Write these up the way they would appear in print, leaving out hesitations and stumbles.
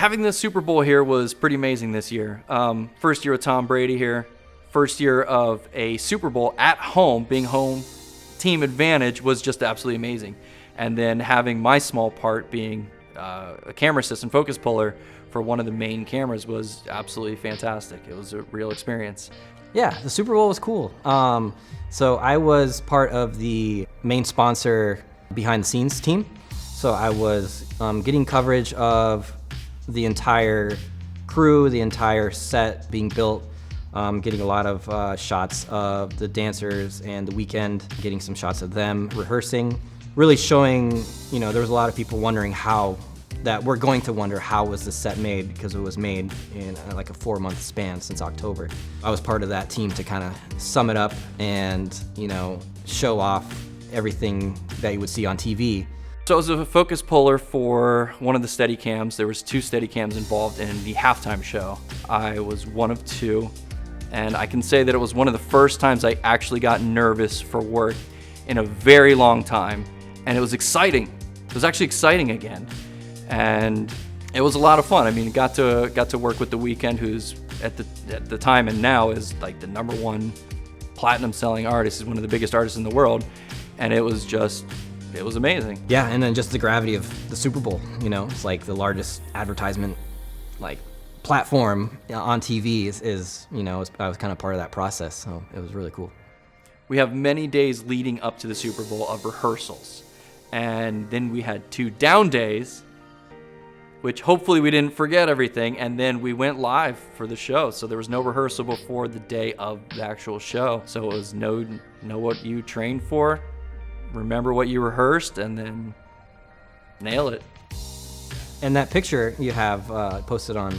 Having the Super Bowl here was pretty amazing this year. First year with Tom Brady here. First year of a Super Bowl at home, being home team advantage was just absolutely amazing. And then having my small part being a camera assistant, focus puller for one of the main cameras was absolutely fantastic. It was a real experience. Yeah, the Super Bowl was cool. So I was part of the main sponsor behind the scenes team. So I was getting coverage of the entire crew, the entire set being built, getting a lot of shots of the dancers and the Weeknd, getting some shots of them rehearsing, really showing, there was a lot of people wondering how was the set made, because it was made in like a 4-month span since October. I was part of that team to kind of sum it up and, show off everything that you would see on TV. So I was a focus puller for one of the Steadicams. There was 2 Steadicams involved in the halftime show. I was one of 2, and I can say that it was one of the first times I actually got nervous for work in a very long time, and it was exciting. It was actually exciting again, and it was a lot of fun. I mean, got to work with the Weeknd, who's at the time and now is like the #1 platinum selling artist. He's one of the biggest artists in the world, and it was amazing. Yeah, and then just the gravity of the Super Bowl, it's like the largest advertisement platform on TV I was kind of part of that process, so it was really cool. We have many days leading up to the Super Bowl of rehearsals, and then we had 2 down days, which hopefully we didn't forget everything, and then we went live for the show, so there was no rehearsal before the day of the actual show. So it was know what you trained for, remember what you rehearsed, and then nail it. And that picture you have posted on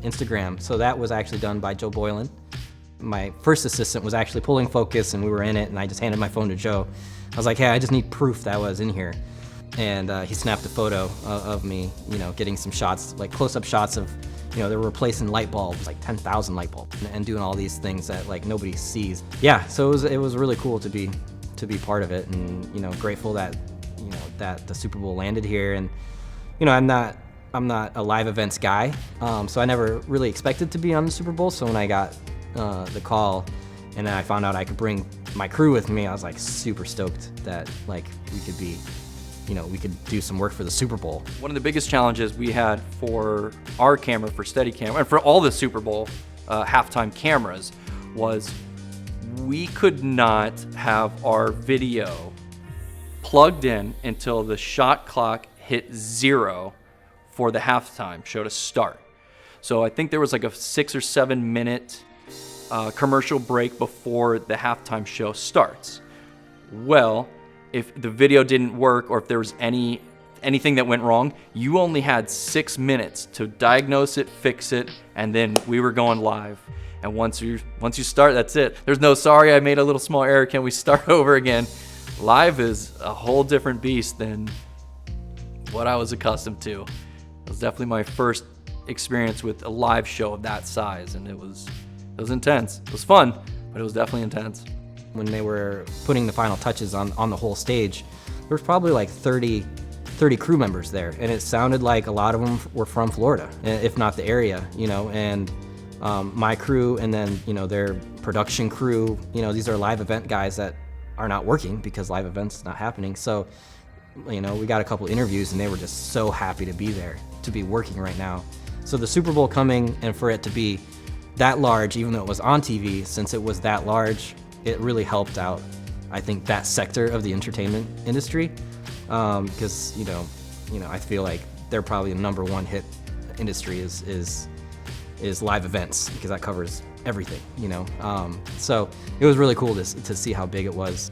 Instagram, so that was actually done by Joe Boylan. My first assistant was actually pulling focus, and we were in it, and I just handed my phone to Joe. I was like, hey, I just need proof that I was in here. And he snapped a photo of me, getting some shots, like close-up shots of, they were replacing light bulbs, like 10,000 light bulbs, and doing all these things that like nobody sees. Yeah, so it was really cool to be part of it, and grateful that that the Super Bowl landed here. And I'm not a live events guy, so I never really expected to be on the Super Bowl. So when I got the call and then I found out I could bring my crew with me, I was like super stoked that like we could be, we could do some work for the Super Bowl. One of the biggest challenges we had for our camera, for Steadicam, and for all the Super Bowl halftime cameras, was we could not have our video plugged in until the shot clock hit 0 for the halftime show to start. So I think there was like a 6 or 7 minute commercial break before the halftime show starts. Well, if the video didn't work, or if there was anything that went wrong, you only had 6 minutes to diagnose it, fix it, and then we were going live. And once you start, that's it. There's no sorry, I made a little small error, can we start over again? Live is a whole different beast than what I was accustomed to. It was definitely my first experience with a live show of that size, and it was intense. It was fun, but it was definitely intense. When they were putting the final touches on the whole stage, there was probably like 30 crew members there, and it sounded like a lot of them were from Florida, if not the area, and my crew, and then their production crew, these are live event guys that are not working because live events not happening. So we got a couple interviews, and they were just so happy to be there, to be working right now. So the Super Bowl coming, and for it to be that large, even though it was on TV, since it was that large, it really helped out, I think, that sector of the entertainment industry, because I feel like they're probably the #1 hit industry is live events, because that covers everything. So it was really cool to see how big it was.